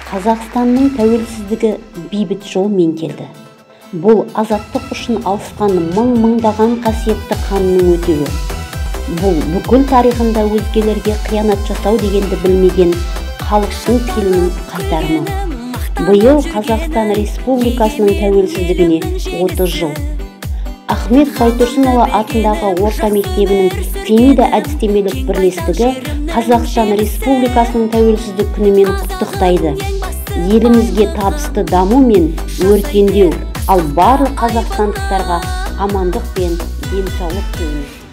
Қазақстанның тәуелсіздігі бейбіт жолмен келді. Бұл азаттық үшін алысқан мың-мыңдаған қасиетті қанның өтеуі. Бұл бүкіл тарихында өзгелерге қиянат жасау дегенді білмеген халықтың пейілінің қайтарымы. Биыл Қазақстан Республикасының тәуелсіздігіне 30 жыл. Ахмет Байтұрсынұлы атындағы орта мектебінің Фемида әдістемелік бірлестігі Қазақстан Республикасының тәуелсіздік күнімен құттықтайды. Елімізге табысты даму мен өркендеу, ал барлық қазақстандықтарға амандық пен денсаулық тілейміз.